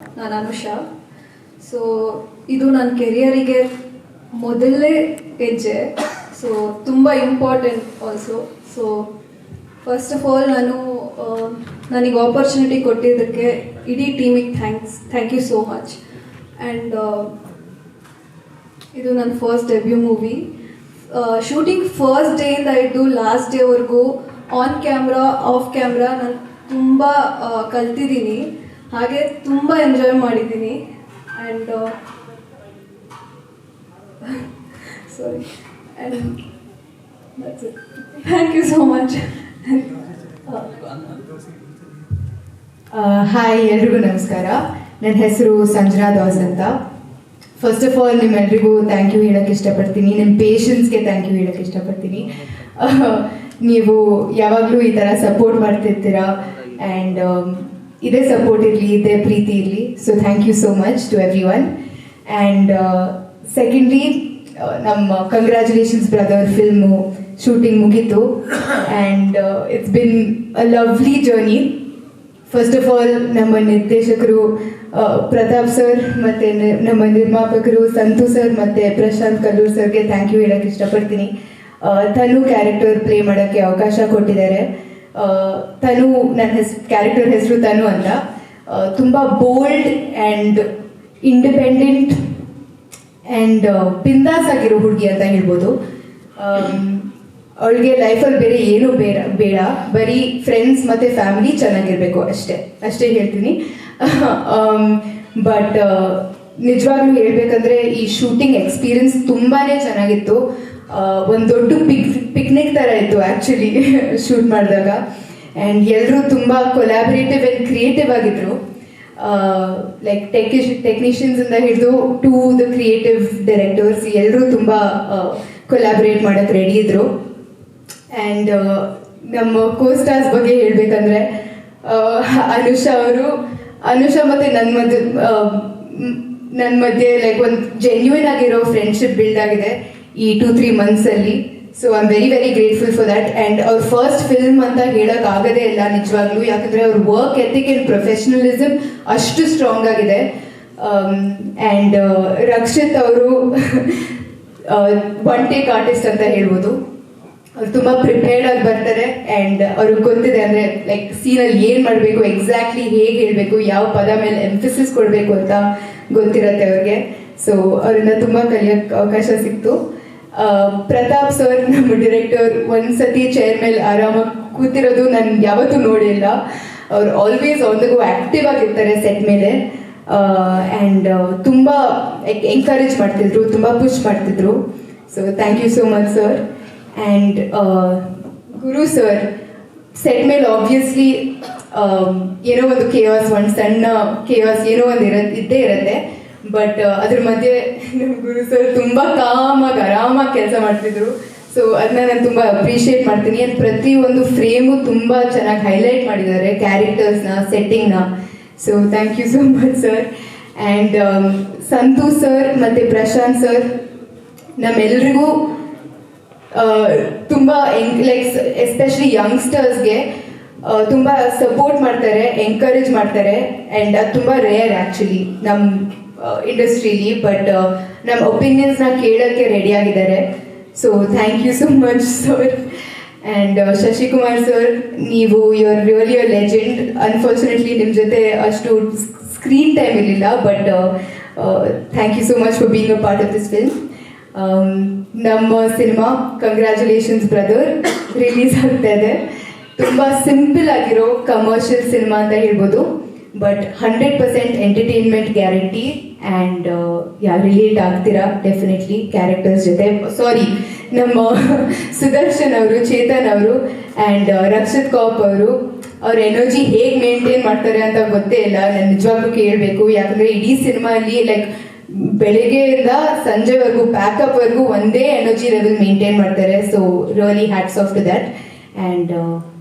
ನಾನು ಅನುಷಾ. ಸೊ ಇದು ನನ್ನ ಕೆರಿಯರಿಗೆ ಮೊದಲನೇ ಹೆಜ್ಜೆ. ಸೊ ತುಂಬ important also. So first of all ನನಗೆ ಆಪರ್ಚುನಿಟಿ ಕೊಟ್ಟಿದ್ದಕ್ಕೆ ಇಡೀ ಟೀಮಿಗೆ thank you so much. And ಇದು ನನ್ನ first debut movie. Shooting first ಡೇಯಿಂದ ಹಿಡಿದು ಲಾಸ್ಟ್ ಡೇವರೆಗೂ ಆನ್ ಕ್ಯಾಮ್ರಾ ಆಫ್ ಕ್ಯಾಮ್ರಾ ನಾನು ತುಂಬ ಕಲ್ತಿದ್ದೀನಿ, ಹಾಗೆ ತುಂಬ ಎಂಜಾಯ್ ಮಾಡಿದ್ದೀನಿ. And sorry and that's it. Thank you so much. Hi, ಎಲ್ರಿಗೂ ನಮಸ್ಕಾರ. ನನ್ನ ಹೆಸರು ಸಂಜನಾ ದಾಸ್ ಅಂತ. ಫಸ್ಟ್ ಆಫ್ ಆಲ್ ನಿಮ್ಮೆಲ್ರಿಗೂ ಥ್ಯಾಂಕ್ ಯು ಹೇಳೋಕ್ಕೆ ಇಷ್ಟಪಡ್ತೀನಿ. ನಿಮ್ಮ ಪೇಷನ್ಸ್ಗೆ ಥ್ಯಾಂಕ್ ಯು ಹೇಳೋಕ್ಕೆ ಇಷ್ಟಪಡ್ತೀನಿ. ನೀವು ಯಾವಾಗಲೂ ಈ ಥರ ಸಪೋರ್ಟ್ ಮಾಡ್ತಿರ್ತೀರಾ, ಆ್ಯಂಡ್ ಇದೇ ಸಪೋರ್ಟ್ ಇರಲಿ, ಇದೇ ಪ್ರೀತಿ ಇರಲಿ. So thank you so much to everyone. And secondly, ನಮ್ಮ ಕಂಗ್ರ್ಯಾಚುಲೇಷನ್ಸ್ ಬ್ರದರ್ ಫಿಲ್ಮು ಶೂಟಿಂಗ್ ಮುಗೀತು, and it's been a lovely journey. First of all ನಮ್ಮ ನಿರ್ದೇಶಕರು ಪ್ರತಾಪ್ ಸರ್ ಮತ್ತು ನಮ್ಮ ನಿರ್ಮಾಪಕರು ಸಂತು ಸರ್ ಮತ್ತು ಪ್ರಶಾಂತ್ ಕಲ್ಲೂರ್ ಸರ್ಗೆ ಥ್ಯಾಂಕ್ ಯು ಹೇಳೋಕ್ಕೆ ಇಷ್ಟಪಡ್ತೀನಿ. ತನು ಕ್ಯಾರೆಕ್ಟರ್ ಪ್ಲೇ ಮಾಡೋಕ್ಕೆ ಅವಕಾಶ ಕೊಟ್ಟಿದ್ದಾರೆ. ತನು, ನನ್ನ ಕ್ಯಾರೆಕ್ಟರ್ ಹೆಸರು ತನು ಅಂತ. ತುಂಬ ಬೋಲ್ಡ್ ಆ್ಯಂಡ್ ಇಂಡಿಪೆಂಡೆಂಟ್ ಆ್ಯಂಡ್ ಬಿಂದಾಸ್ ಆಗಿರೋ ಹುಡುಗಿ ಅಂತ ಹೇಳ್ಬೋದು. ಅವಳಿಗೆ ಲೈಫಲ್ಲಿ ಬೇರೆ ಏನೂ ಬೇಡ, ಬರೀ ಫ್ರೆಂಡ್ಸ್ ಮತ್ತು ಫ್ಯಾಮಿಲಿ ಚೆನ್ನಾಗಿರಬೇಕು, ಅಷ್ಟೇ ಹೇಳ್ತೀನಿ. ಬಟ್ ನಿಜವಾಗ್ಲೂ ಹೇಳ್ಬೇಕಂದ್ರೆ ಈ ಶೂಟಿಂಗ್ ಎಕ್ಸ್ಪೀರಿಯನ್ಸ್ ತುಂಬಾ ಚೆನ್ನಾಗಿತ್ತು. ಒಂದು ದೊಡ್ಡ ಪಿಕ್ನಿಕ್ ಥರ ಇತ್ತು ಆ್ಯಕ್ಚುಲಿ ಶೂಟ್ ಮಾಡಿದಾಗ. ಆ್ಯಂಡ್ ಎಲ್ಲರೂ ತುಂಬ ಕೊಲ್ಯಾಬರೇಟಿವ್ ಆ್ಯಂಡ್ ಕ್ರಿಯೇಟಿವ್ ಆಗಿದ್ರು. ಲೈಕ್ ಟೆಕ್ನಿಷಿಯನ್ಸಿಂದ ಹಿಡಿದು ಟು ದ ಕ್ರಿಯೇಟಿವ್ ಡೈರೆಕ್ಟರ್ಸ್ ಎಲ್ಲರೂ ತುಂಬ ಕೊಲ್ಯಾಬ್ರೇಟ್ ಮಾಡೋಕ್ಕೆ ರೆಡಿ ಇದ್ರು. ಆ್ಯಂಡ್ ನಮ್ಮ ಕೋಸ್ಟಾರ್ಸ್ ಬಗ್ಗೆ ಹೇಳಬೇಕಂದ್ರೆ ಅನುಷಾ ಮತ್ತು ನನ್ನ ಮಧ್ಯೆ ಲೈಕ್ ಒಂದು ಜೆನ್ಯೂನ್ ಆಗಿರೋ ಫ್ರೆಂಡ್ಶಿಪ್ ಬಿಲ್ಡ್ ಆಗಿದೆ ಈ 2-3 ಮಂತ್ಸಲ್ಲಿ. So I am very very grateful for that. And ಅವ್ರ ಫಸ್ಟ್ ಫಿಲ್ಮ್ ಅಂತ ಹೇಳೋಕ್ಕಾಗದೇ ಇಲ್ಲ ನಿಜವಾಗ್ಲೂ, ಯಾಕಂದರೆ ಅವ್ರ ವರ್ಕ್ ಎಥಿಕ್ ಆ್ಯಂಡ್ ಪ್ರೊಫೆಷ್ನಲಿಸಮ್ ಅಷ್ಟು ಸ್ಟ್ರಾಂಗ್ ಆಗಿದೆ. ಆ್ಯಂಡ್ ರಕ್ಷಿತ್ ಅವರು ಒನ್ ಟೇಕ್ ಆರ್ಟಿಸ್ಟ್ ಅಂತ ಹೇಳ್ಬೋದು. ಅವ್ರು ತುಂಬ ಪ್ರಿಪೇರ್ಡ್ ಆಗಿ ಬರ್ತಾರೆ, ಆ್ಯಂಡ್ ಅವ್ರಿಗೆ ಗೊತ್ತಿದೆ ಅಂದರೆ ಲೈಕ್ ಸೀನಲ್ಲಿ ಏನು ಮಾಡಬೇಕು, ಎಕ್ಸಾಕ್ಟ್ಲಿ ಹೇಗೆ ಹೇಳಬೇಕು, ಯಾವ ಪದ ಮೇಲೆ ಎಂಫಸಿಸ್ ಕೊಡಬೇಕು ಅಂತ ಗೊತ್ತಿರತ್ತೆ ಅವ್ರಿಗೆ. ಸೊ ಅವರಿಂದ ತುಂಬ ಕಲಿಯೋಕ್ಕೆ ಅವಕಾಶ ಸಿಕ್ತು. ಪ್ರತಾಪ್ ಸರ್, ನಮ್ಮ ಡಿರೆಕ್ಟರ್, ಒಂದ್ಸತಿ ಚೇರ್ ಮೇಲೆ ಆರಾಮಾಗಿ ಕೂತಿರೋದು ನಾನು ಯಾವತ್ತೂ ನೋಡಿಲ್ಲ. ಅವ್ರು always on the go active ಆಗಿರ್ತಾರೆ ಸೆಟ್ ಮೇಲೆ. ಆ್ಯಂಡ್ ತುಂಬ ಎಂಕರೇಜ್ ಮಾಡ್ತಿದ್ರು, ತುಂಬ ಪುಷ್ ಮಾಡ್ತಿದ್ರು. So thank you so much sir. And Guru sir, set ಮೇಲೆ ಆಬ್ವಿಯಸ್ಲಿ ಏನೋ ಒಂದು ಕೇವಾಸ್, ಒಂದು ಸಣ್ಣ ಕೇವಾಸ್ ಏನೋ ಒಂದು ಇದ್ದೇ ಇರುತ್ತೆ. ಬಟ್ ಅದ್ರ ಮಧ್ಯೆ ನಮ್ಮ ಗುರು ಸರ್ ತುಂಬ ಕಾಮಾಗಿ ಆರಾಮಾಗಿ ಕೆಲಸ ಮಾಡ್ತಿದ್ರು. ಸೊ ಅದನ್ನ ನಾನು ತುಂಬ ಅಪ್ರಿಷಿಯೇಟ್ ಮಾಡ್ತೀನಿ. ಆ್ಯಂಡ್ ಪ್ರತಿಯೊಂದು ಫ್ರೇಮು ತುಂಬ ಚೆನ್ನಾಗಿ ಹೈಲೈಟ್ ಮಾಡಿದ್ದಾರೆ ಕ್ಯಾರೆಕ್ಟರ್ಸ್ನ, ಸೆಟ್ಟಿಂಗ್ನ. So thank you so much sir. And Santhu sir ಮತ್ತು ಪ್ರಶಾಂತ್ ಸರ್ ನಮ್ಮೆಲ್ರಿಗೂ ತುಂಬ ಲೈಕ್ ಎಸ್ಪೆಷಲಿ ಯಂಗ್ಸ್ಟರ್ಸ್ಗೆ ತುಂಬ ಸಪೋರ್ಟ್ ಮಾಡ್ತಾರೆ, ಎಂಕರೇಜ್ ಮಾಡ್ತಾರೆ. ಆ್ಯಂಡ್ ಅದು ತುಂಬ ರೇರ್ ಆ್ಯಕ್ಚುಲಿ ನಮ್ಮ ಇಂಡಸ್ಟ್ರೀಲಿ. ಬಟ್ ನಮ್ಮ ಒಪಿನಿಯನ್ಸ್ನ ಕೇಳೋಕ್ಕೆ ರೆಡಿ ಆಗಿದ್ದಾರೆ. So thank you so much sir. And Shashikumar sir, ನೀವು you are really a legend. Unfortunately ನಿಮ್ಮ ಜೊತೆ ಅಷ್ಟು ಸ್ಕ್ರೀನ್ ಟೈಮ್ ಇರಲಿಲ್ಲ, but thank you so much for being a part of this film. ನಮ್ಮ ಸಿನಿಮಾ ಕಂಗ್ರ್ಯಾಚುಲೇಷನ್ಸ್ ಬ್ರದರ್ ರಿಲೀಸ್ ಆಗ್ತಾ ಇದೆ. ತುಂಬ simple ಆಗಿರೋ ಕಮರ್ಷಿಯಲ್ ಸಿನಿಮಾ ಅಂತ ಹೇಳ್ಬೋದು, but 100% entertainment guarantee. And relate ಆಗ್ತೀರಾ ಡೆಫಿನೆಟ್ಲಿ ಕ್ಯಾರೆಕ್ಟರ್ಸ್ ಜೊತೆ. ಸಾರಿ, ನಮ್ಮ ಸುದರ್ಶನ್ ಅವರು, ಚೇತನ್ ಅವರು ಆ್ಯಂಡ್ ರಕ್ಷಿತ್ ಕಾಪ್ ಅವರು, ಅವ್ರ ಎನರ್ಜಿ ಹೇಗೆ ಮೇಂಟೈನ್ ಮಾಡ್ತಾರೆ ಅಂತ ಗೊತ್ತೇ ಇಲ್ಲ. ನಾನು ನಿಜವಾಗ್ಲೂ ಕೇಳಬೇಕು, ಯಾಕಂದರೆ ಇಡೀ ಸಿನಿಮಾಲಿ ಲೈಕ್ ಬೆಳಗ್ಗೆಯಿಂದ ಸಂಜೆವರೆಗೂ ಪ್ಯಾಕಪ್ವರೆಗೂ ಒಂದೇ ಎನರ್ಜಿ ಲೆವೆಲ್ ಮೇಂಟೈನ್ ಮಾಡ್ತಾರೆ. So really hats off to that. And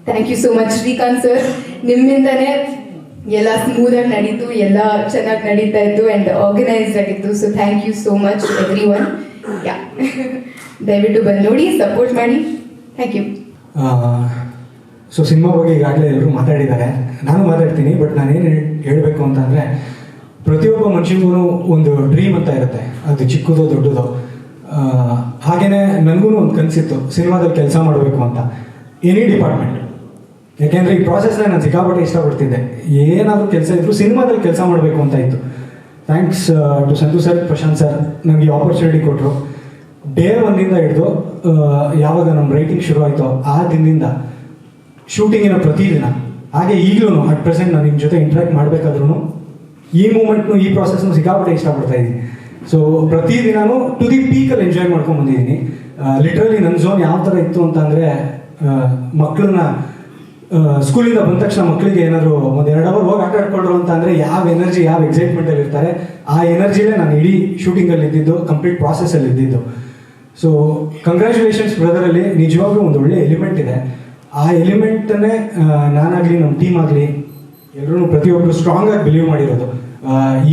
thank you so much Srikanth sir. ನಿಮ್ಮಿಂದನೇ ಎಲ್ಲ ಸ್ಮೂದಾಗಿ ನಡೀತು, ಎಲ್ಲ ಚೆನ್ನಾಗಿ ನಡೀತಾ ಇತ್ತು ಆ್ಯಂಡ್ ಆರ್ಗನೈಸ್ಡ್ ಆಗಿತ್ತು. So thank you so much everyone. Yeah, ದಯವಿಟ್ಟು ಬಂದು ನೋಡಿ, ಸಪೋರ್ಟ್ ಮಾಡಿ. Thank you. ಸೊ ಸಿನಿಮಾ ಬಗ್ಗೆ ಈಗಾಗಲೇ ಎಲ್ಲರೂ ಮಾತಾಡಿದ್ದಾರೆ, ನಾನು ಮಾತಾಡ್ತೀನಿ. ಬಟ್ ನಾನೇನು ಹೇಳಬೇಕು ಅಂತಂದರೆ, ಪ್ರತಿಯೊಬ್ಬ ಮನುಷ್ಯನಿಗೂ ಒಂದು ಡ್ರೀಮ್ ಅಂತ ಇರುತ್ತೆ, ಅದು ಚಿಕ್ಕದೋ ದೊಡ್ಡದೋ. ಹಾಗೆಯೇ ನನಗೂ ಒಂದು ಕನಸಿತ್ತು ಸಿನಿಮಾದಲ್ಲಿ ಕೆಲಸ ಮಾಡಬೇಕು ಅಂತ, ಎನಿ ಡಿಪಾರ್ಟ್ಮೆಂಟ್. ಯಾಕೆಂದರೆ ಈ ಪ್ರಾಸೆಸ್ನ ನಾನು ಸಿಕ್ಕಾಪಟ್ಟೆ ಇಷ್ಟಪಡ್ತಿದ್ದೆ. ಏನಾದರೂ ಕೆಲಸ ಇದ್ದರೂ ಸಿನಿಮಾದಲ್ಲಿ ಕೆಲಸ ಮಾಡಬೇಕು ಅಂತ ಇತ್ತು. Thanks to Santhu sir, Prashanth sir ನನಗೆ ಈ ಆಪರ್ಚುನಿಟಿ ಕೊಟ್ಟರು. ಡೇ ಒನ್ನಿಂದ ಹಿಡಿದು ಯಾವಾಗ ನಮ್ಮ ರೈಟಿಂಗ್ ಶುರು ಆಯಿತೋ ಆ ದಿನದಿಂದ ಶೂಟಿಂಗಿನ ಪ್ರತಿದಿನ, ಹಾಗೆ ಈಗಲೂ ಅಟ್ ಪ್ರೆಸೆಂಟ್ ನಾನು ನಿಮ್ಮ ಜೊತೆ ಇಂಟ್ರ್ಯಾಕ್ಟ್ ಮಾಡಬೇಕಾದ್ರೂ ಈ ಮೂಮೆಂಟ್ನು ಈ ಪ್ರಾಸೆಸ್ನು ಸಿಕ್ಕಾಪಟ್ಟೆ ಇಷ್ಟಪಡ್ತಾ ಇದ್ದೀನಿ. ಸೊ ಪ್ರತಿದಿನವೂ ಟು ದಿ ಪೀಕಲ್ಲಿ ಎಂಜಾಯ್ ಮಾಡ್ಕೊಂಡು ಬಂದಿದ್ದೀನಿ. ಲಿಟ್ರಲಿ ನನ್ನ ಝೋನ್ ಯಾವ ಥರ ಇತ್ತು ಅಂತ ಅಂದರೆ, ಮಕ್ಕಳನ್ನ ಸ್ಕೂಲಿಂದ ಬಂದ ತಕ್ಷಣ ಮಕ್ಕಳಿಗೆ ಏನಾದರೂ ಒಂದು 2 ಅವರ್ ಹೋಗಿ ಆಟ ಆಡ್ಕೊಂಡ್ರು ಅಂತ ಅಂದರೆ ಯಾವ ಎನರ್ಜಿ, ಯಾವ ಎಕ್ಸೈಟ್ಮೆಂಟಲ್ಲಿ ಇರ್ತಾರೆ, ಆ ಎನರ್ಜಿಲೇ ನಾನು ಇಡೀ ಶೂಟಿಂಗಲ್ಲಿ ಇದ್ದಿದ್ದು, ಕಂಪ್ಲೀಟ್ ಪ್ರಾಸೆಸ್ಸಲ್ಲಿ ಇದ್ದಿದ್ದು. ಸೊ ಕಂಗ್ರ್ಯಾಚುಲೇಷನ್ಸ್ ಬ್ರದರಲ್ಲಿ, ನಿಜವಾಗ್ಲೂ ಒಂದು ಒಳ್ಳೆ ಎಲಿಮೆಂಟ್ ಇದೆ. ಆ ಎಲಿಮೆಂಟನ್ನೇ ನಾನಾಗಲಿ ನಮ್ಮ ಟೀಮ್ ಆಗಲಿ ಎಲ್ಲರೂ ಪ್ರತಿಯೊಬ್ಬರು ಸ್ಟ್ರಾಂಗ್ ಆಗಿ ಬಿಲೀವ್ ಮಾಡಿರೋದು.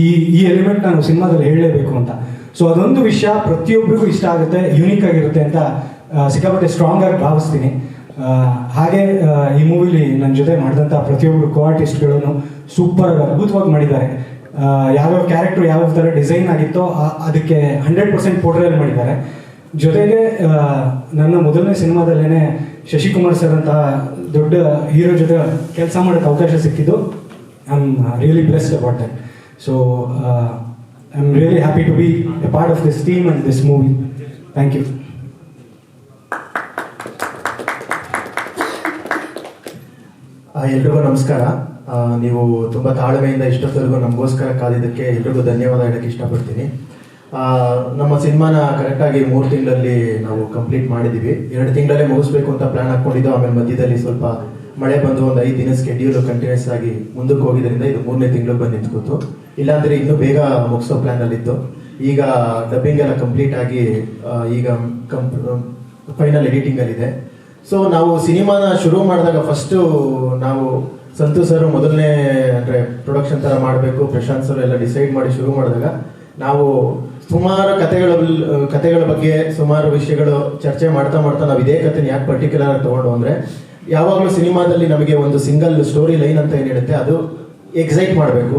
ಈ ಎಲಿಮೆಂಟ್ ನಾನು ಸಿನಿಮಾದಲ್ಲಿ ಹೇಳಲೇಬೇಕು ಅಂತ. ಸೊ ಅದೊಂದು ವಿಷಯ ಪ್ರತಿಯೊಬ್ಬರಿಗೂ ಇಷ್ಟ ಆಗುತ್ತೆ, ಯೂನಿಕ್ ಆಗಿರುತ್ತೆ ಅಂತ ಸಿಕ್ಕಾಪಟ್ಟೆ ಸ್ಟ್ರಾಂಗ್ ಆಗಿ ಭಾವಿಸ್ತೀನಿ. ಹಾಗೆ ಈ ಮೂವಿಲಿ ನನ್ನ ಜೊತೆ ಮಾಡಿದಂಥ ಪ್ರತಿಯೊಬ್ಬರು ಕೋ ಆರ್ಟಿಸ್ಟ್ಗಳನ್ನು ಸೂಪರಾಗಿ ಅದ್ಭುತವಾಗಿ ಮಾಡಿದ್ದಾರೆ. ಯಾವ್ಯಾವ ಕ್ಯಾರೆಕ್ಟರ್ ಯಾವ್ಯಾವ ಥರ ಡಿಸೈನ್ ಆಗಿತ್ತೋ ಅದಕ್ಕೆ 100% ಪೋರ್ಟ್ರೇಲ್ ಮಾಡಿದ್ದಾರೆ. ಜೊತೆಗೆ ನನ್ನ ಮೊದಲನೇ ಸಿನಿಮಾದಲ್ಲೇ ಶಶಿಕುಮಾರ್ ಸರ್ ಅಂತ ದೊಡ್ಡ ಹೀರೋ ಜೊತೆ ಕೆಲಸ ಮಾಡೋಕ್ಕೆ ಅವಕಾಶ ಸಿಕ್ಕಿದ್ದು. I am really blessed about that. So I am really happy to be a part of this team and this movie. Thank you. ಎಲ್ರಿಗೂ ನಮಸ್ಕಾರ. ನೀವು ತುಂಬ ತಾಳ್ಮೆಯಿಂದ ಇಷ್ಟೊತ್ತವರೆಗೂ ನಮಗೋಸ್ಕರ ಕಾದಿದ್ದಕ್ಕೆ ಎಲ್ರಿಗೂ ಧನ್ಯವಾದ ಹೇಳಕ್ಕೆ ಇಷ್ಟಪಡ್ತೀನಿ. ನಮ್ಮ ಸಿನಿಮಾನ ಕರೆಕ್ಟಾಗಿ 3 ತಿಂಗಳಲ್ಲಿ ನಾವು ಕಂಪ್ಲೀಟ್ ಮಾಡಿದ್ದೀವಿ. 2 ತಿಂಗಳಲ್ಲೇ ಮುಗಿಸ್ಬೇಕು ಅಂತ ಪ್ಲ್ಯಾನ್ ಹಾಕ್ಕೊಂಡಿದ್ದು. ಆಮೇಲೆ ಮಧ್ಯದಲ್ಲಿ ಸ್ವಲ್ಪ ಮಳೆ ಬಂದು ಒಂದು 5 ದಿನ ಸ್ಕೆಡ್ಯೂಲು ಕಂಟಿನ್ಯೂಸ್ ಆಗಿ ಮುಂದಕ್ಕೆ ಹೋಗಿದ್ದರಿಂದ ಇದು 3ನೇ ತಿಂಗಳು ಬಂದು ನಿಂತ್ಕೋತು. ಇಲ್ಲಾಂದರೆ ಇನ್ನೂ ಬೇಗ ಮುಗಿಸೋ ಪ್ಲ್ಯಾನಲ್ಲಿತ್ತು. ಈಗ ಡಬ್ಬಿಂಗ್ ಎಲ್ಲ ಕಂಪ್ಲೀಟ್ ಆಗಿ ಈಗ ಫೈನಲ್ ಎಡಿಟಿಂಗಲ್ಲಿದೆ. ಸೊ ನಾವು ಸಿನಿಮಾನ ಶುರು ಮಾಡಿದಾಗ ಫಸ್ಟು ನಾವು ಸಂತು ಸರ್ ಮೊದಲನೇ ಅಂದರೆ ಪ್ರೊಡಕ್ಷನ್ ಥರ ಮಾಡಬೇಕು, ಪ್ರಶಾಂತ್ ಸರ್ ಎಲ್ಲ ಡಿಸೈಡ್ ಮಾಡಿ ಶುರು ಮಾಡಿದಾಗ ನಾವು ಸುಮಾರು ಕತೆಗಳ ಬಗ್ಗೆ ಸುಮಾರು ವಿಷಯಗಳು ಚರ್ಚೆ ಮಾಡ್ತಾ ನಾವು ಇದೇ ಕಥೆನ ಯಾಕೆ ಪರ್ಟಿಕ್ಯುಲರ್ ಆಗಿ ತೊಗೊಂಡು ಅಂದರೆ, ಯಾವಾಗಲೂ ಸಿನಿಮಾದಲ್ಲಿ ನಮಗೆ ಒಂದು ಸಿಂಗಲ್ ಸ್ಟೋರಿ ಲೈನ್ ಅಂತ ಏನಿರುತ್ತೆ ಅದು ಎಕ್ಸೈಟ್ ಮಾಡಬೇಕು.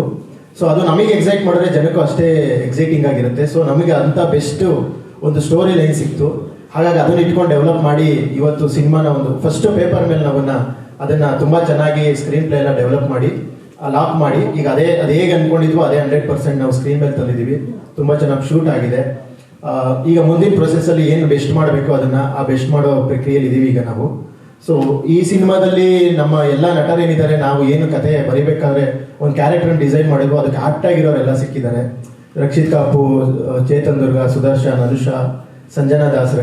ಸೊ ಅದು ನಮಗೆ ಎಕ್ಸೈಟ್ ಮಾಡಿದ್ರೆ ಜನಕ್ಕೂ ಅಷ್ಟೇ ಎಕ್ಸೈಟಿಂಗ್ ಆಗಿರುತ್ತೆ. ಸೊ ನಮಗೆ ಅಂಥ ಬೆಸ್ಟು ಒಂದು ಸ್ಟೋರಿ ಲೈನ್ ಸಿಕ್ತು. ಹಾಗಾಗಿ ಅದನ್ನ ಇಟ್ಕೊಂಡು ಡೆವಲಪ್ ಮಾಡಿ ಇವತ್ತು ಸಿನಿಮಾನ ಒಂದು ಫಸ್ಟ್ ಪೇಪರ್ ಮೇಲೆ ಅದನ್ನು ತುಂಬ ಚೆನ್ನಾಗಿ ಸ್ಕ್ರೀನ್ ಪ್ಲೇ ಎಲ್ಲ ಡೆವಲಪ್ ಮಾಡಿ ಲಾಕ್ ಮಾಡಿ ಈಗ ಅದು ಹೇಗೆ ಅಂದ್ಕೊಂಡಿದ್ವು ಅದೇ 100% ನಾವು ಸ್ಕ್ರೀನ್ ಮೇಲೆ ತಂದಿದ್ದೀವಿ. ತುಂಬ ಚೆನ್ನಾಗಿ ಶೂಟ್ ಆಗಿದೆ. ಈಗ ಮುಂದಿನ ಪ್ರೊಸೆಸ್ಸಲ್ಲಿ ಏನು ಬೆಸ್ಟ್ ಮಾಡಬೇಕು ಆ ಬೆಸ್ಟ್ ಮಾಡೋ ಪ್ರಕ್ರಿಯೆಯಲ್ಲಿ ಇದ್ದೀವಿ ಈಗ ನಾವು. ಸೊ ಈ ಸಿನಿಮಾದಲ್ಲಿ ನಮ್ಮ ಎಲ್ಲ ನಟರೇನಿದ್ದಾರೆ, ನಾವು ಏನು ಕತೆ ಬರಿಬೇಕಾದ್ರೆ ಒಂದು ಕ್ಯಾರೆಕ್ಟರ್ನ ಡಿಸೈನ್ ಮಾಡಿದ್ವು, ಅದಕ್ಕೆ ಆಪ್ಟಾಗಿರೋರೆಲ್ಲ ಸಿಕ್ಕಿದ್ದಾರೆ. ರಕ್ಷಿತ್ ಕಾಪು, ಚೇತನ್ ದುರ್ಗ, ಸುದರ್ಶನ್, ಅನುಷಾ, ಸಂಜನಾ ದಾಸ್,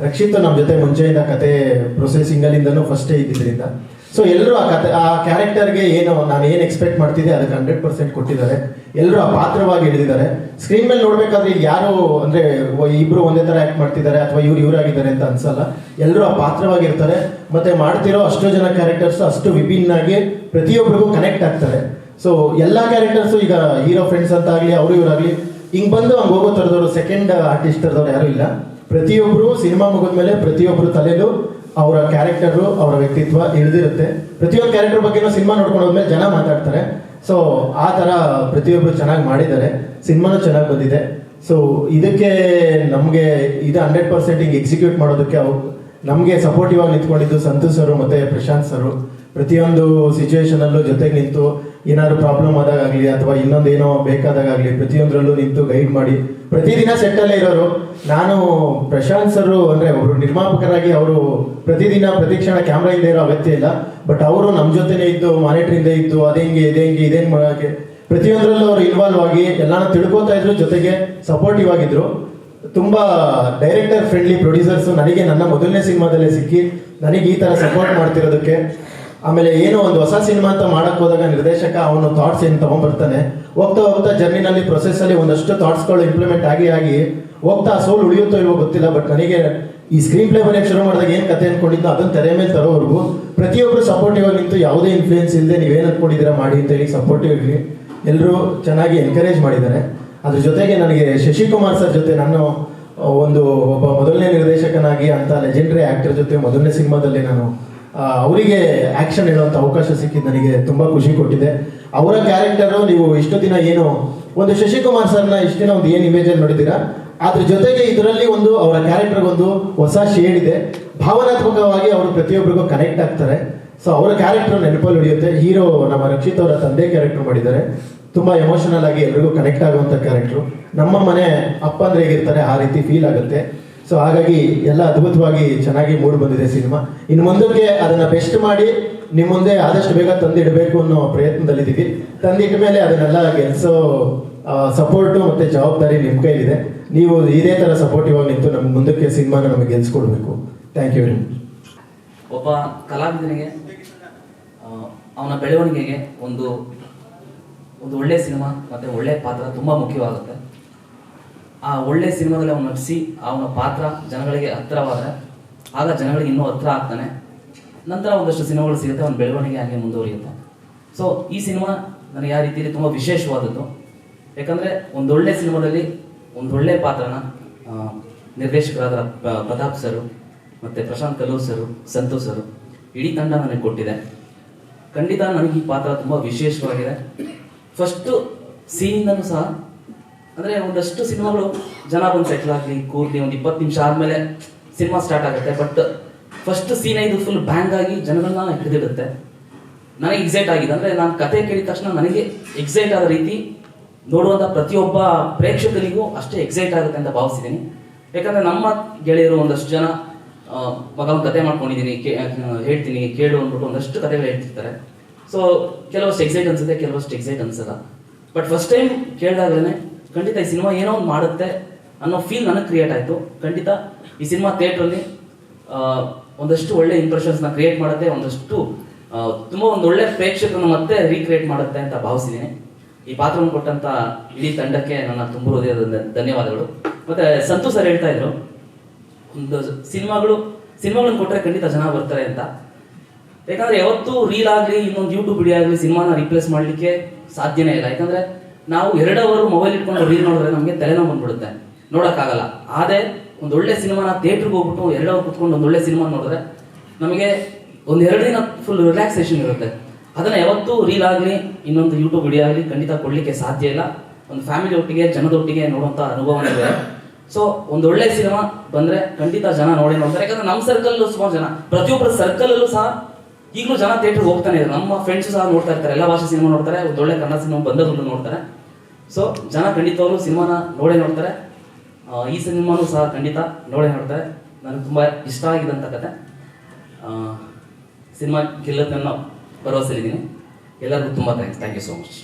ರಕ್ಷಿತ್ ನಮ್ಮ ಜೊತೆ ಮುಂಚೆಯಿಂದ ಕತೆ ಪ್ರೊಸೆಸಿಂಗಲ್ಲಿಂದನೂ ಫಸ್ಟೇ ಇದ್ದಿದ್ದರಿಂದ ಸೊ ಎಲ್ಲರೂ ಆ ಕ್ಯಾರೆಕ್ಟರ್ಗೆ ನಾನು ಏನು ಎಕ್ಸ್ಪೆಕ್ಟ್ ಮಾಡ್ತಿದ್ದೆ ಅದಕ್ಕೆ 100% ಕೊಟ್ಟಿದ್ದಾರೆ. ಎಲ್ಲರೂ ಆ ಪಾತ್ರವಾಗಿ ಹಿಡಿದಿದ್ದಾರೆ. ಸ್ಕ್ರೀನ್ ಮೇಲೆ ನೋಡ್ಬೇಕಾದ್ರೆ ಈಗ ಯಾರು ಅಂದರೆ ಇಬ್ರು ಒಂದೇ ಥರ ಆ್ಯಕ್ಟ್ ಮಾಡ್ತಿದ್ದಾರೆ ಅಥವಾ ಇವರಾಗಿದ್ದಾರೆ ಅಂತ ಅನ್ಸಲ್ಲ. ಎಲ್ಲರೂ ಆ ಪಾತ್ರವಾಗಿರ್ತಾರೆ. ಮತ್ತೆ ಮಾಡ್ತಿರೋ ಅಷ್ಟು ಜನ ಕ್ಯಾರೆಕ್ಟರ್ಸ್ ಅಷ್ಟು ವಿಭಿನ್ನಾಗಿ ಪ್ರತಿಯೊಬ್ಬರಿಗೂ ಕನೆಕ್ಟ್ ಆಗ್ತಾರೆ. ಸೊ ಎಲ್ಲ ಕ್ಯಾರೆಕ್ಟರ್ಸು ಈಗ ಹೀರೋ ಫ್ರೆಂಡ್ಸ್ ಅಂತ ಆಗಲಿ ಅವರು ಇವರಾಗಲಿ ಹಿಂಗೆ ಬಂದು ಹಂಗೆ ಹೋಗೋ ಥರದವರು ಸೆಕೆಂಡ್ ಆರ್ಟಿಸ್ಟ್ ಥರದವ್ರು ಯಾರೂ ಇಲ್ಲ. ಪ್ರತಿಯೊಬ್ಬರು ಸಿನಿಮಾ ಮುಗಿದ ಮೇಲೆ ಪ್ರತಿಯೊಬ್ಬರು ತಲೆಯಲ್ಲೂ ಅವರ ಕ್ಯಾರೆಕ್ಟರು ಅವರ ವ್ಯಕ್ತಿತ್ವ ಇಳಿದಿರುತ್ತೆ. ಪ್ರತಿಯೊಂದು ಕ್ಯಾರೆಕ್ಟರ್ ಬಗ್ಗೆನೂ ಸಿನಿಮಾ ನೋಡ್ಕೊಂಡು ಹೋದ್ಮೇಲೆ ಜನ ಮಾತಾಡ್ತಾರೆ. ಸೊ ಆ ಥರ ಪ್ರತಿಯೊಬ್ಬರು ಚೆನ್ನಾಗಿ ಮಾಡಿದ್ದಾರೆ. ಸಿನಿಮಾನೂ ಚೆನ್ನಾಗಿ ಬಂದಿದೆ. ಸೊ ಇದಕ್ಕೆ ನಮಗೆ ಇದು 100% ಹಿಂಗೆ ಎಕ್ಸಿಕ್ಯೂಟ್ ಮಾಡೋದಕ್ಕೆ ನಮಗೆ ಸಪೋರ್ಟಿವ್ ಆಗಿ ನಿಂತ್ಕೊಂಡಿದ್ದು ಸಂತು ಸರು ಮತ್ತು ಪ್ರಶಾಂತ್ ಸರು. ಪ್ರತಿಯೊಂದು ಸಿಚುವೇಶನಲ್ಲೂ ಜೊತೆಗೆ ನಿಂತು ಏನಾದ್ರು ಪ್ರಾಬ್ಲಮ್ ಆದಾಗಲಿ ಅಥವಾ ಇನ್ನೊಂದೇನೋ ಬೇಕಾದಾಗಲಿ ಪ್ರತಿಯೊಂದರಲ್ಲೂ ನಿಂತು ಗೈಡ್ ಮಾಡಿ ಪ್ರತಿದಿನ ಸೆಟ್ಟಲ್ಲೇ ಇರೋರು. ನಾನು ಪ್ರಶಾಂತ್ ಸರು ಅಂದರೆ ಒಬ್ಬರು ನಿರ್ಮಾಪಕರಾಗಿ ಅವರು ಪ್ರತಿದಿನ ಪ್ರತಿಕ್ಷಣ ಕ್ಯಾಮ್ರಾ ಇಲ್ಲದೆ ಇರೋ ಅಗತ್ಯ ಇಲ್ಲ. ಬಟ್ ಅವರು ನಮ್ಮ ಜೊತೆನೇ ಇದ್ದು ಮಾನಿಟ್ರಿಂದ ಇದ್ದು ಇದೇನು ಮಾಡೋಕ್ಕೆ ಪ್ರತಿಯೊಂದರಲ್ಲೂ ಅವರು ಇನ್ವಾಲ್ವ್ ಆಗಿ ಎಲ್ಲಾನು ತಿಳ್ಕೊತಾ ಇದ್ರು. ಜೊತೆಗೆ ಸಪೋರ್ಟಿವ್ ಆಗಿದ್ರು. ತುಂಬ ಡೈರೆಕ್ಟರ್ ಫ್ರೆಂಡ್ಲಿ ಪ್ರೊಡ್ಯೂಸರ್ಸು ನನಗೆ ನನ್ನ ಮೊದಲನೇ ಸಿನಿಮಾದಲ್ಲೇ ಸಿಕ್ಕಿ ನನಗೆ ಈ ಥರ ಸಪೋರ್ಟ್ ಮಾಡ್ತಿರೋದಕ್ಕೆ. ಆಮೇಲೆ ಏನೋ ಒಂದು ಹೊಸ ಸಿನಿಮಾ ಅಂತ ಮಾಡಕ್ಕೆ ಹೋದಾಗ ನಿರ್ದೇಶಕ ಅವನು ಥಾಟ್ಸ್ ಏನು ತೊಗೊಂಡ್ಬರ್ತಾನೆ. ಹೋಗ್ತಾ ಪ್ರೊಸೆಸ್ಸಲ್ಲಿ ಒಂದಷ್ಟು ಥಾಟ್ಸ್ಗಳು ಇಂಪ್ಲಿಮೆಂಟ್ ಆಗಿ ಹೋಗ್ತಾ ಸೋಲ್ ಉಳಿಯುತ್ತೋ ಇಲ್ವೋ ಗೊತ್ತಿಲ್ಲ. ಬಟ್ ನನಗೆ ಈ ಸ್ಕ್ರೀನ್ ಪ್ಲೇ ಬರೆಯೋಕ್ಕೆ ಶುರು ಮಾಡಿದಾಗ ಏನು ಕತೆ ಅಂದ್ಕೊಂಡಿದ್ದು ಅದನ್ನು ತೆರೆ ಮೇಲೆ ತರೋವರೆಗೂ ಪ್ರತಿಯೊಬ್ಬರು ಸಪೋರ್ಟಿವ್ ಆಗಿ ನಿಂತು ಯಾವುದೇ ಇನ್ಫ್ಲೂಯೆನ್ಸ್ ಇಲ್ಲದೆ ನೀವೇನು ಅಂದ್ಕೊಂಡಿದ್ದೀರಾ ಮಾಡಿ ಅಂತ ಹೇಳಿ ಸಪೋರ್ಟಿವ್ ಆಗಿ ಎಲ್ಲರೂ ಚೆನ್ನಾಗಿ ಎನ್ಕರೇಜ್ ಮಾಡಿದ್ದಾರೆ. ಅದ್ರ ಜೊತೆಗೆ ನನಗೆ ಶಶಿಕುಮಾರ್ ಸರ್ ಜೊತೆ ನಾನು ಒಬ್ಬ ಮೊದಲನೇ ನಿರ್ದೇಶಕನಾಗಿ ಅಂತ ಲೆಜೆಂಡರಿ ಆ್ಯಕ್ಟರ್ ಜೊತೆ ಮೊದಲನೇ ಸಿನಿಮಾದಲ್ಲಿ ನಾನು ಅವರಿಗೆ ಆ್ಯಕ್ಷನ್ ಹೇಳುವಂಥ ಅವಕಾಶ ಸಿಕ್ಕಿದ್ದು ನನಗೆ ತುಂಬ ಖುಷಿ ಕೊಟ್ಟಿದೆ. ಅವರ ಕ್ಯಾರೆಕ್ಟರು ನೀವು ಇಷ್ಟು ದಿನ ಏನು ಒಂದು ಶಶಿಕುಮಾರ್ ಸರ್ನ ಇಷ್ಟು ದಿನ ಒಂದು ಏನು ಇಮೇಜಲ್ಲಿ ನೋಡಿದ್ದೀರಾ, ಅದ್ರ ಜೊತೆಗೆ ಇದರಲ್ಲಿ ಒಂದು ಅವರ ಕ್ಯಾರೆಕ್ಟರ್ಗೊಂದು ಹೊಸ ಶೇಡ್ ಇದೆ. ಭಾವನಾತ್ಮಕವಾಗಿ ಅವರು ಪ್ರತಿಯೊಬ್ಬರಿಗೂ ಕನೆಕ್ಟ್ ಆಗ್ತಾರೆ. ಸೊ ಅವರ ಕ್ಯಾರೆಕ್ಟರ್ ನೆನಪಲ್ಲಿ ಉಳಿಯುತ್ತೆ. ಹೀರೋ ನಮ್ಮ ರಕ್ಷಿತ್ ಅವರ ತಂದೆ ಕ್ಯಾರೆಕ್ಟರ್ ಮಾಡಿದ್ದಾರೆ. ತುಂಬ ಎಮೋಷನಲ್ ಆಗಿ ಎಲ್ರಿಗೂ ಕನೆಕ್ಟ್ ಆಗುವಂಥ ಕ್ಯಾರೆಕ್ಟ್ರು. ನಮ್ಮ ಮನೆ ಅಪ್ಪ ಅಂದ್ರೆ ಹೇಗಿರ್ತಾರೆ ಆ ರೀತಿ ಫೀಲ್ ಆಗುತ್ತೆ. ಸೊ ಹಾಗಾಗಿ ಎಲ್ಲ ಅದ್ಭುತವಾಗಿ ಚೆನ್ನಾಗಿ ಮೂಡಿ ಬಂದಿದೆ ಸಿನಿಮಾ. ಇನ್ನು ಮುಂದಕ್ಕೆ ಅದನ್ನು ಬೆಸ್ಟ್ ಮಾಡಿ ನಿಮ್ಮ ಮುಂದೆ ಆದಷ್ಟು ಬೇಗ ತಂದಿಡಬೇಕು ಅನ್ನೋ ಪ್ರಯತ್ನದಲ್ಲಿದ್ದೀವಿ. ತಂದಿಟ್ಟ ಮೇಲೆ ಅದನ್ನೆಲ್ಲ ಗೆಲ್ಸೋ ಸಪೋರ್ಟು ಮತ್ತು ಜವಾಬ್ದಾರಿ ನಿಮ್ಮ ಕೈಲಿದೆ. ನೀವು ಇದೇ ಥರ ಸಪೋರ್ಟಿವ್ ಆಗಿ ನಿಂತು ನಮ್ಮ ಮುಂದಕ್ಕೆ ಸಿನಿಮಾನ ನಮಗೆ ಗೆಲ್ಸ್ಕೊಡ್ಬೇಕು. Thank you very much. ಒಬ್ಬ ಕಲಾವಿದನಿಗೆ ಅವನ ಬೆಳವಣಿಗೆಗೆ ಒಂದು ಒಳ್ಳೆಯ ಸಿನಿಮಾ ಮತ್ತು ಒಳ್ಳೆಯ ಪಾತ್ರ ತುಂಬ ಮುಖ್ಯವಾಗುತ್ತೆ. ಆ ಒಳ್ಳೆಯ ಸಿನಿಮಾದಲ್ಲಿ ಅವನು ನಟಿಸಿ ಅವನ ಪಾತ್ರ ಜನಗಳಿಗೆ ಹತ್ತಿರವಾದರೆ ಆಗ ಜನಗಳಿಗೆ ಇನ್ನೂ ಹತ್ತಿರ ಆಗ್ತಾನೆ. ನಂತರ ಒಂದಷ್ಟು ಸಿನಿಮಾಗಳು ಸಿಗುತ್ತೆ, ಅವನ ಬೆಳವಣಿಗೆ ಹಾಗೆ ಮುಂದುವರಿಯುತ್ತೆ. ಸೊ ಈ ಸಿನಿಮಾ ನನಗೆ ಯಾವ ರೀತಿಯಲ್ಲಿ ತುಂಬ ವಿಶೇಷವಾದದ್ದು. ಯಾಕಂದರೆ ಒಂದೊಳ್ಳೆ ಸಿನಿಮಾದಲ್ಲಿ ಒಂದೊಳ್ಳೆ ಪಾತ್ರನ ನಿರ್ದೇಶಕರಾದ ಪ್ರತಾಪ್ ಸರು ಮತ್ತು ಪ್ರಶಾಂತ್ ಕಲ್ಲೂರ್ ಸರು, ಸಂತೋಷ್ ಸರು, ಇಡೀ ತಂಡ ನನಗೆ ಕೊಟ್ಟಿದೆ. ಖಂಡಿತ ನನಗೆ ಈ ಪಾತ್ರ ತುಂಬ ವಿಶೇಷವಾಗಿದೆ. ಫಸ್ಟು ಸೀನಿಂದನೂ ಸಹ ಅಂದರೆ ಒಂದಷ್ಟು ಸಿನಿಮಾಗಳು ಜನ ಬಂದು ಸೆಟ್ಲ್ ಆಗಲಿ ಕೂರ್ಲಿ ಒಂದು 20 ನಿಮಿಷ ಆದಮೇಲೆ ಸಿನಿಮಾ ಸ್ಟಾರ್ಟ್ ಆಗುತ್ತೆ. ಬಟ್ ಫಸ್ಟ್ ಸೀನ್ ಇದು ಫುಲ್ ಬ್ಯಾಂಗ್ ಆಗಿ ಜನಗಳನ್ನ ಹಿಡಿದಿಡುತ್ತೆ. ನನಗೆ ಎಕ್ಸೈಟ್ ಆಗಿದೆ. ಅಂದರೆ ನಾನು ಕತೆ ಕೇಳಿದ ತಕ್ಷಣ ನನಗೆ ಎಕ್ಸೈಟ್ ಆದ ರೀತಿ ನೋಡುವಂಥ ಪ್ರತಿಯೊಬ್ಬ ಪ್ರೇಕ್ಷಕನಿಗೂ ಅಷ್ಟೇ ಎಕ್ಸೈಟ್ ಆಗುತ್ತೆ ಅಂತ ಭಾವಿಸಿದ್ದೀನಿ. ಯಾಕಂದರೆ ನಮ್ಮ ಗೆಳೆಯರು ಒಂದಷ್ಟು ಜನ ಮಗ ಒಂದು ಕತೆ ಮಾಡ್ಕೊಂಡಿದ್ದೀನಿ ಹೇಳ್ತೀನಿ ಕೇಳು ಅಂದ್ಬಿಟ್ಟು ಒಂದಷ್ಟು ಕತೆಗಳು ಹೇಳ್ತಿರ್ತಾರೆ. ಸೊ ಕೆಲವಷ್ಟು ಎಕ್ಸೈಟ್ ಅನ್ಸುತ್ತೆ, ಕೆಲವಷ್ಟು ಎಕ್ಸೈಟ್ ಅನ್ಸಲ್ಲ. ಬಟ್ ಫಸ್ಟ್ ಟೈಮ್ ಕೇಳಿದಾಗಲೇ ಖಂಡಿತ ಈ ಸಿನಿಮಾ ಏನೋ ಒಂದು ಮಾಡುತ್ತೆ ಅನ್ನೋ ಫೀಲ್ ನನಗೆ ಕ್ರಿಯೇಟ್ ಆಯಿತು. ಖಂಡಿತ ಈ ಸಿನಿಮಾ ಥಿಯೇಟ್ರಲ್ಲಿ ಒಂದಷ್ಟು ಒಳ್ಳೆ ಇಂಪ್ರೆಷನ್ಸ್ನ ಕ್ರಿಯೇಟ್ ಮಾಡುತ್ತೆ, ಒಂದಷ್ಟು ತುಂಬ ಒಂದು ಒಳ್ಳೆ ಪ್ರೇಕ್ಷಕರನ್ನು ಮತ್ತೆ ರೀಕ್ರಿಯೇಟ್ ಮಾಡುತ್ತೆ ಅಂತ ಭಾವಿಸಿದ್ದೀನಿ. ಈ ಪಾತ್ರವನ್ನು ಕೊಟ್ಟಂತ ಇಡೀ ತಂಡಕ್ಕೆ ನನ್ನ ತುಂಬ ಹೃದಯದ ಧನ್ಯವಾದಗಳು. ಮತ್ತೆ ಸಂತೋಷ್ ಸರ್ ಹೇಳ್ತಾ ಇದ್ರು, ಒಂದು ಸಿನಿಮಾಗಳನ್ನ ಕೊಟ್ಟರೆ ಖಂಡಿತ ಜನ ಬರ್ತಾರೆ ಅಂತ. ಯಾಕಂದ್ರೆ ಯಾವತ್ತೂ ರೀಲ್ ಆಗಲಿ ಇನ್ನೊಂದು ಯೂಟ್ಯೂಬ್ ವಿಡಿಯೋ ಆಗಲಿ ಸಿನಿಮಾನ ರಿಪ್ಲೇಸ್ ಮಾಡಲಿಕ್ಕೆ ಸಾಧ್ಯನೇ ಇಲ್ಲ. ಯಾಕಂದ್ರೆ ನಾವು 2 ಅವರ್ ಮೊಬೈಲ್ ಇಟ್ಕೊಂಡು ರೀಲ್ ನೋಡಿದ್ರೆ ನಮಗೆ ತಲೆನೋವು ಬಂದ್ಬಿಡುತ್ತೆ, ನೋಡೋಕ್ಕಾಗಲ್ಲ. ಅದೇ ಒಂದು ಒಳ್ಳೆ ಸಿನಿಮಾನ ಥಿಯೇಟ್ರಿಗೆ ಹೋಗ್ಬಿಟ್ಟು 2 ಅವರ್ ಕುತ್ಕೊಂಡು ಒಂದು ಒಳ್ಳೆ ಸಿನಿಮಾ ನೋಡಿದ್ರೆ ನಮಗೆ ಒಂದು 2 ದಿನ ಫುಲ್ ರಿಲ್ಯಾಕ್ಸೇಷನ್ ಇರುತ್ತೆ. ಅದನ್ನು ಯಾವತ್ತೂ ರೀಲ್ ಆಗಲಿ ಇನ್ನೊಂದು ಯೂಟ್ಯೂಬ್ ವಿಡಿಯೋ ಆಗಲಿ ಖಂಡಿತ ಕೊಡಲಿಕ್ಕೆ ಸಾಧ್ಯ ಇಲ್ಲ. ಒಂದು ಫ್ಯಾಮಿಲಿ ಒಟ್ಟಿಗೆ ಜನದೊಟ್ಟಿಗೆ ನೋಡುವಂಥ ಅನುಭವನೇ ಇದೆ. ಸೊ ಒಂದು ಒಳ್ಳೆ ಸಿನಿಮಾ ಬಂದರೆ ಖಂಡಿತ ಜನ ನೋಡ್ತಾರೆ. ಯಾಕಂದ್ರೆ ನಮ್ಮ ಸರ್ಕಲ್ ಸುಮಾರು ಜನ, ಪ್ರತಿಯೊಬ್ಬರ ಸರ್ಕಲಲ್ಲೂ ಸಹ ಈಗಲೂ ಜನ ಥಿಯೇಟ್ರಿಗೆ ಹೋಗ್ತಾನೆ ಇದ್ದಾರೆ. ನಮ್ಮ ಫ್ರೆಂಡ್ಸು ಸಹ ನೋಡ್ತಾ ಇರ್ತಾರೆ, ಎಲ್ಲ ಭಾಷೆ ಸಿನಿಮಾ ನೋಡ್ತಾರೆ, ಒಂದು ಒಳ್ಳೆ ಕನ್ನಡ ಸಿನಿಮಾ ಬಂದದ್ದು ನೋಡ್ತಾರೆ. ಸೊ ಜನ ಖಂಡಿತವರು ಸಿನಿಮಾನ ನೋಡ್ತಾರೆ. ಈ ಸಿನಿಮಾನೂ ಸಹ ಖಂಡಿತ ನೋಡ್ತಾರೆ. ನನಗೆ ತುಂಬ ಇಷ್ಟ ಆಗಿದ್ದಂಥ ಕತೆ. ಸಿನಿಮಾ ಗೆಲ್ಲೋದನ್ನು ಭರವಸೆಲಿದ್ದೀನಿ. ಎಲ್ಲರಿಗೂ ತುಂಬ thanks. Thank you so much.